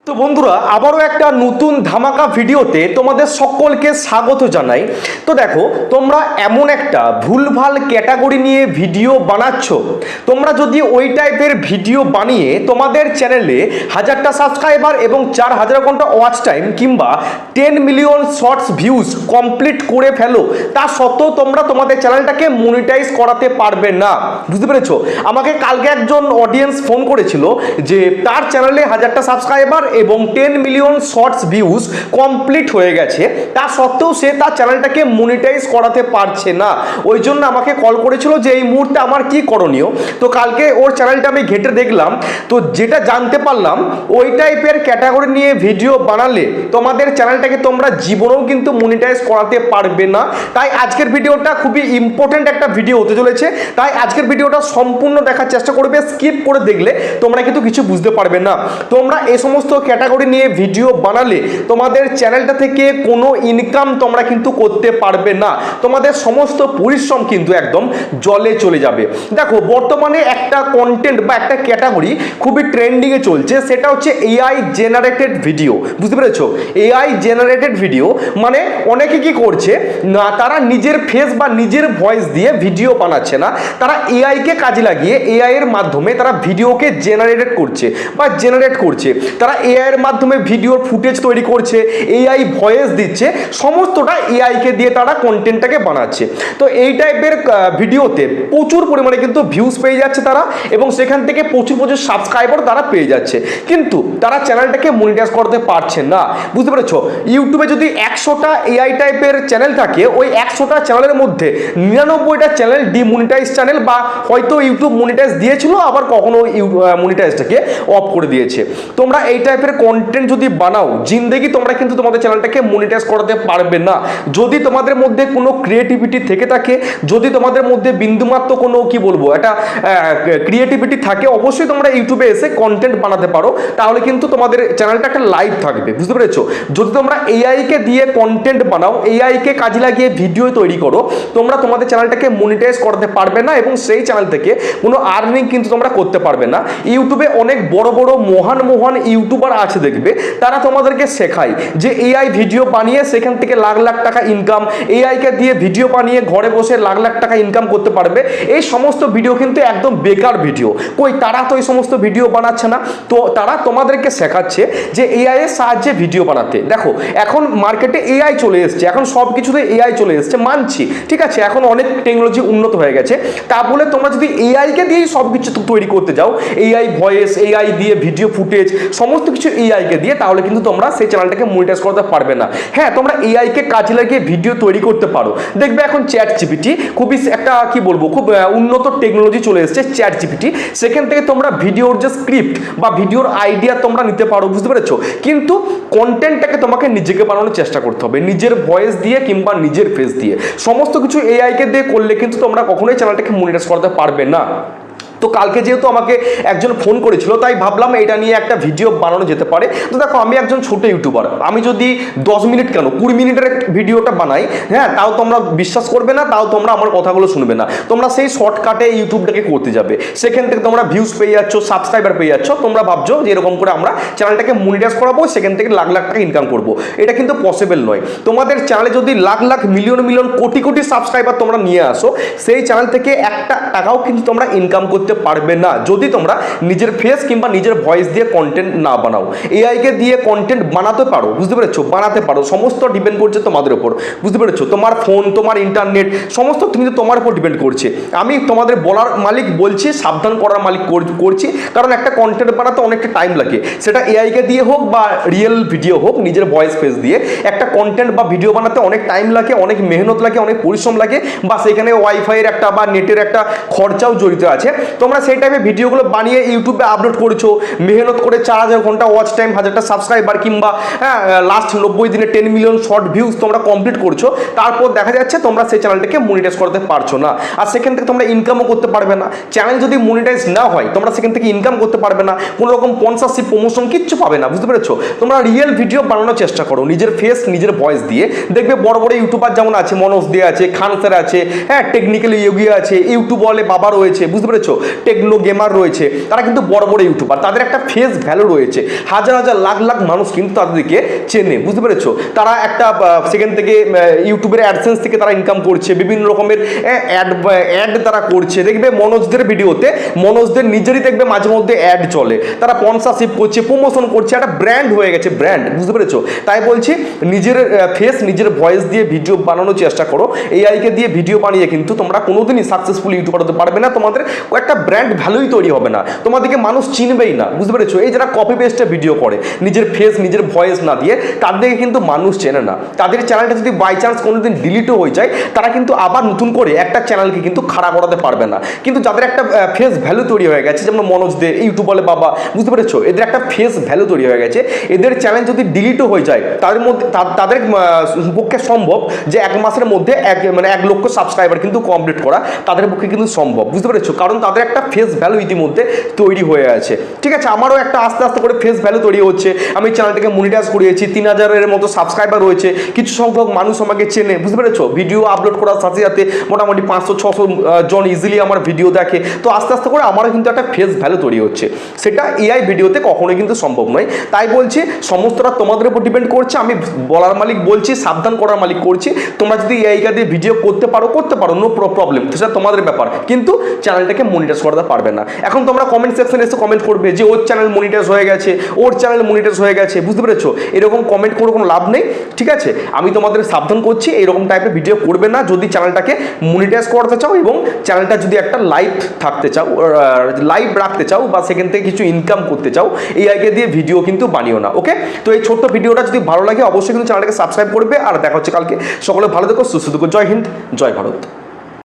তো বন্ধুরা আবারও একটা নতুন ধামাকা ভিডিওতে তোমাদের সকলকে স্বাগত জানাই। তো দেখো, তোমরা এমন একটা ভুলভাল ক্যাটাগরি নিয়ে ভিডিও বানাচ্ছ। তোমরা যদি ওই টাইপের ভিডিও বানিয়ে তোমাদের চ্যানেলে 1000টা সাবস্ক্রাইবার এবং 4000 ঘন্টা ওয়াচ টাইম কিংবা 10 মিলিয়ন শর্টস ভিউজ কমপ্লিট করে ফেলো, তা সত্ত্বেও তোমরা তোমাদের চ্যানেলটাকে মনিটাইজ করাতে পারবে না। বুঝতে পেরেছো? আমাকে কালকে একজন অডিয়েন্স ফোন করেছিল যে তার চ্যানেলে 1000টা সাবস্ক্রাইবার এবং 10 মিলিয়ন শর্টস ভিউজ কমপ্লিট হয়ে গেছে, তা সত্ত্বেও সে তার চ্যানেলটাকে মনিটাইজ করাতে পারছে না। ওই জন্য আমাকে কল করেছিল যে এই মুহূর্তে আমার কি করণীয়। তো কালকে ওর চ্যানেলটা আমি ঘেঁটে দেখলাম, তো যেটা জানতে পারলাম ওই টাইপের ক্যাটাগরি নিয়ে ভিডিও বানালে তোমাদের চ্যানেলটাকে তোমরা জীবনেও কিন্তু মনিটাইজ করাতে পারবে না। তাই আজকের ভিডিওটা খুবই ইম্পর্টেন্ট একটা ভিডিও হতে চলেছে। তাই আজকের ভিডিওটা সম্পূর্ণ দেখার চেষ্টা করবে, স্কিপ করে দেখলে তোমরা কিন্তু কিছু বুঝতে পারবে না। তোমরা এই সমস্ত ক্যাটাগরি নিয়ে ভিডিও বানালে তোমাদের চ্যানেলটা থেকে কোনো ইনকাম তোমরা কিন্তু করতে পারবে না। তোমাদের সমস্ত পরিশ্রম কিন্তু একদম জলে চলে যাবে। দেখো, বর্তমানে একটা কন্টেন্ট বা একটা ক্যাটাগরি খুবই ট্রেন্ডিংয়ে চলছে, সেটা হচ্ছে এআই জেনারেটেড ভিডিও। বুঝতে পেরেছো? এআই জেনারেটেড ভিডিও মানে অনেকে কি করছে না, তারা নিজের ফেস বা নিজের ভয়েস দিয়ে ভিডিও বানাচ্ছে না, তারা এআইকে কাজে লাগিয়ে এআই এর মাধ্যমে তারা ভিডিওকে জেনারেট করছে বা জেনারেট করছে। তারা এআই এর মাধ্যমে ভিডিওর ফুটেজ তৈরি করছে, এআই ভয়েস দিচ্ছে, সমস্তটা এআইকে দিয়ে তারা কন্টেন্টটাকে বানাচ্ছে। তো এই টাইপের ভিডিওতে প্রচুর পরিমাণে কিন্তু ভিউজ পেয়ে যাচ্ছে তারা, এবং সেখান থেকে প্রচুর প্রচুর সাবস্ক্রাইবার তারা পেয়ে যাচ্ছে, কিন্তু তারা চ্যানেলটাকে মনিটাইজ করতে পারছে না। বুঝতে পেরেছো? ইউটিউবে যদি 100টা এআই টাইপের চ্যানেল থাকে, ওই 100টা চ্যানেলের মধ্যে 99টা চ্যানেল ডিমনিটাইজ চ্যানেল, বা হয়তো ইউটিউব মনিটাইজ দিয়েছিল আবার কখনো মনিটাইজটাকে অফ করে দিয়েছে। তোমরা এই টাইপের কন্টেন্ট যদি বানাও, জিন্দেগি তোমরা কিন্তু তোমাদের চ্যানেলটাকে মনিটাইজ করাতে পারবে না। যদি তোমাদের মধ্যে কোনো ক্রিয়েটিভিটি থেকে থাকে, যদি তোমাদের মধ্যে বিন্দুমাত্র কোনো কি বলবো একটা ক্রিয়েটিভিটি থাকে, অবশ্যই তোমরা ইউটিউবে এসে কন্টেন্ট বানাতে পারো, তাহলে কিন্তু তোমাদের চ্যানেলটা একটা লাইভ থাকবে। বুঝতে পেরেছো? যদি তোমরা এআইকে দিয়ে কন্টেন্ট বানাও, এআইকে কাজে লাগিয়ে ভিডিও তৈরি করো, তোমরা তোমাদের চ্যানেলটাকে মনিটাইজ করতে পারবে না, এবং সেই চ্যানেল থেকে কোনো আর্নিং কিন্তু তোমরা করতে পারবে না। ইউটিউবে অনেক বড় বড় মহান মহান ইউটিউবার আছে, দেখবে তারা তোমাদেরকে শেখায় যে এআই ভিডিও বানিয়ে সেখান থেকে লাখ লাখ টাকা ইনকাম, এআইকে দিয়ে ভিডিও বানিয়ে ঘরে বসে লাখ লাখ টাকা ইনকাম করতে পারবে। এই সমস্ত ভিডিও কিন্তু একদম বেকার ভিডিও। কই, তারা তো এই সমস্ত ভিডিও বানাচ্ছে না, তো তারা তোমাদেরকে শেখাচ্ছে যে এআই এর সাহায্যে ভিডিও বানাতে। দেখো, এখন মার্কেটে এআই চলে এসছে, এখন সব কিছুতে এআই চলে এসছে, মানছি, ঠিক আছে, এখন অনেক টেকনোলজি উন্নত হয়ে গেছে। তা বলে তোমরা যদি এআইকে দিয়েই সব কিছু তৈরি করতে যাও, এআই ভয়েস, এআই দিয়ে ভিডিও ফুটেজ, সমস্ত কিছু এআইকে দিয়ে, তাহলে কিন্তু তোমরা সেই চ্যানেলটাকে মনিটাইজ করতে পারবে না। হ্যাঁ, তোমরা এআইকে কাজে লাগিয়ে ভিডিও তৈরি করতে পারো। দেখবে এখন চ্যাট জিপিটি খুবই একটা কি বলবো, খুব উন্নত টেকনোলজি চলে এসেছে চ্যাট জিপিটি। সেখান থেকে তোমরা ভিডিওর যে স্ক্রিপ্ট বা ভিডিওর আইডিয়া তোমরা নিতে পারো। বুঝতে পেরেছো? কিন্তু কন্টেন্টটাকে তোমাকে নিজেকে বানানোর চেষ্টা করতে হবে, নিজের ভয়েস দিয়ে কিংবা নিজের ফেস দিয়ে। সমস্ত কিছু এআইকে দিয়ে করলে কিন্তু তোমরা কখনোই চ্যানেলটাকে মনিটাইজ করতে পারবে না। তো কালকে যেহেতু আমাকে একজন ফোন করেছিল, তাই ভাবলাম এটা নিয়ে একটা ভিডিও বানানো যেতে পারে। তো দেখো, আমি একজন ছোট ইউটিউবার, আমি যদি 10 মিনিট কেন 20 মিনিটের ভিডিওটা বানাই, হ্যাঁ, তাও তোমরা বিশ্বাস করবে না, তাও তোমরা আমার কথাগুলো শুনবে না। তোমরা সেই শর্টকাটে ইউটিউবটাকে করতে যাবে, সেখান থেকে তোমরা ভিউজ পেয়ে যাচ্ছ, সাবস্ক্রাইবার পেয়ে যাচ্ছ। তোমরা ভাবছো যে এরকম করে আমরা চ্যানেলটাকে মনিটাইজ করাবো, সেখান থেকে লাখ লাখ টাকা ইনকাম করবো। এটা কিন্তু পসিবল নয়। তোমাদের চ্যানেলে যদি lakh lakh million million crore crore subscriber তোমরা নিয়ে আসো, সেই চ্যানেল থেকে একটা টাকাও কিন্তু তোমরা ইনকাম করতে পারবে না, যদি তোমরা নিজের ফেস কিংবা নিজের ভয়েস দিয়ে কন্টেন্ট না বানাও। এআইকে দিয়ে কন্টেন্ট বানাতে পারো, বুঝতে পেরেছো, বানাতে পারো, সমস্ত ডিপেন্ড করছে তোমাদের উপর। বুঝতে পেরেছো? তোমার ফোন, তোমার ইন্টারনেট, সমস্ত কিন্তু তোমার উপর ডিপেন্ড করছে। আমি তোমাদের বলার মালিক বলছি, সাবধান করার মালিক করছি, কারণ একটা কন্টেন্ট বানাতে অনেকটা টাইম লাগে। সেটা এআইকে দিয়ে হোক বা রিয়েল ভিডিও হোক, নিজের ভয়েস ফেস দিয়ে একটা কন্টেন্ট বা ভিডিও বানাতে অনেক টাইম লাগে, অনেক মেহনত লাগে, অনেক পরিশ্রম লাগে, বা সেখানে ওয়াইফাইয়ের একটা বা নেটের একটা খরচাও জড়িত আছে। তোমরা সেই টাইপের ভিডিওগুলো বানিয়ে ইউটিউবে আপলোড করেছো, মেহনত করে 4000 ঘন্টা ওয়াচ টাইম, 1000টা সাবস্ক্রাইবার, কিংবা লাস্ট 90 দিনে 10 মিলিয়ন শর্ট ভিউজ তোমরা কমপ্লিট করছো। তারপর দেখা যাচ্ছে তোমরা সেই চ্যানেলটাকে মনিটাইজ করতে পারছো না, আর সেখান থেকে তোমরা ইনকামও করতে পারবে না। চ্যানেল যদি মনিটাইজ না হয়, তোমরা সেখান থেকে ইনকাম করতে পারবে না, কোনো রকম স্পন্সরশিপ, প্রমোশন কিচ্ছু পাবে না। বুঝতে পেরেছো? তোমরা রিয়েল ভিডিও বানানোর চেষ্টা করো, নিজের ফেস, নিজের ভয়েস দিয়ে। দেখবে বড় বড় ইউটিউবার যেমন আছে, মনোজ দে আছে, খান স্যার আছে, হ্যাঁ, টেকনিক্যাল ইয়োগী আছে, ইউটিউব বলে বাবা রয়েছে। বুঝতে পেরেছো? টেকনো গেমার রয়েছে, তারা কিন্তু বড় বড় ইউটিউবার, তাদের একটা ফেস ভ্যালু রয়েছে, হাজার হাজার লাখ লাখ মানুষ কিন্তু তাদেরকে চেনে, বুঝতে পেরেছো? তারা একটা সেখান থেকে ইউটিউবের অ্যাডসেন্স থেকে তারা ইনকাম করছে, বিভিন্ন রকমের অ্যাড তারা করছে। দেখবে মনোজদের ভিডিওতে মনোজদের নিজেরই দেখবে মাঝে মধ্যে অ্যাড চলে, তারা স্পন্সরশিপ করছে, প্রমোশন করছে, একটা ব্র্যান্ড হয়ে গেছে, ব্র্যান্ড, বুঝতে পেরেছো? তাই বলছি নিজের ফেস নিজের ভয়েস দিয়ে ভিডিও বানানোর চেষ্টা করো। এআইকে দিয়ে ভিডিও বানিয়ে কিন্তু তোমরা কোনোদিনই সাকসেসফুল ইউটিউবার হতে পারবে না, তোমাদের একটা ব্র্যান্ড ভ্যালুই তৈরি হবে না, তোমাদেরকে মানুষ চিনবেই না, বুঝতে পেরেছো? এই যারা কপি পেস্টে ভিডিও করে নিজের ফেস নিজের ভয়েস না দিয়ে, তাদেরকে কিন্তু মানুষ চেনে না। তাদের চ্যানেলটা যদি বাই চান্স কোনোদিন ডিলিটও হয়ে যায়, তারা কিন্তু আবার নতুন করে একটা চ্যানেলকে কিন্তু খাড়া করাতে পারবে না। কিন্তু যাদের একটা ফেস ভ্যালু তৈরি হয়ে গেছে, যেমন মনোজদের ইউটিউব বলে বাবা, বুঝতে পেরেছো? এদের একটা ফেস ভ্যালু তৈরি হয়ে গেছে, এদের চ্যানেল যদি ডিলিটও হয়ে যায়, তাদের মধ্যে তাদের পক্ষে সম্ভব যে 1 মাসের মধ্যে 1 লক্ষ সাবস্ক্রাইবার কিন্তু কমপ্লিট করা তাদের পক্ষে কিন্তু সম্ভব, বুঝতে পেরেছো? কারণ তাদের একটা ফেস ভ্যালু ইতিমধ্যে তৈরি হয়ে আছে। ঠিক আছে, আমারও একটা আস্তে আস্তে করে ফেস ভ্যালু তৈরি হচ্ছে, আমি চ্যানেলটাকে মনিটাইজ করিয়েছি, 3000-এর মতো সাবস্ক্রাইবার রয়েছে, কিছু সংখ্যক মানুষ আমাকে চেনে, বুঝতে পেরেছো? ভিডিও আপলোড করার সাথে সাথে মোটামুটি 500-600 জন ইজিলি আমার ভিডিও দেখে, তো আস্তে আস্তে করে আমারও কিন্তু একটা ফেস ভ্যালু তৈরি হচ্ছে। সেটা এআই ভিডিওতে কখনোই কিন্তু সম্ভব নয়। তাই বলছি সমস্তটা তোমাদের উপর ডিপেন্ড করছে। আমি বলার মালিক বলছি, সাবধান করার মালিক করছি। তোমরা যদি এআইকে দিয়ে ভিডিও করতে পারো, নো প্রবলেম, সেটা তোমাদের ব্যাপার, কিন্তু চ্যানেলটাকে মনিটাইজ করতে পারবে না। এখন তোমরা কমেন্ট সেকশনে এসে কমেন্ট করবে যে ওর চ্যানেল মনিটাইজ হয়ে গেছে, ওর চ্যানেল মনিটাইজ হয়ে গেছে, বুঝতে পেরেছো? এরকম কমেন্ট করে কোনো লাভ নেই, ঠিক আছে? আমি তোমাদের সাবধান করছি, এরকম টাইপের ভিডিও করবে না যদি চ্যানেলটাকে মনিটাইজ করতে চাও এবং চ্যানেলটা যদি একটা লাইভ থাকতে চাও, লাইভ রাখতে চাও, বা সেখান থেকে কিছু ইনকাম করতে চাও, এআইকে দিয়ে ভিডিও কিন্তু বানিও না, ওকে? তো এই ছোট্ট ভিডিওটা যদি ভালো লাগে অবশ্যই কিন্তু চ্যানেলটাকে সাবস্ক্রাইব করবে, আর দেখা হচ্ছে কালকে। সকলে ভালো থেকো, সুস্থ থেকো, জয় হিন্দ, জয় ভারত।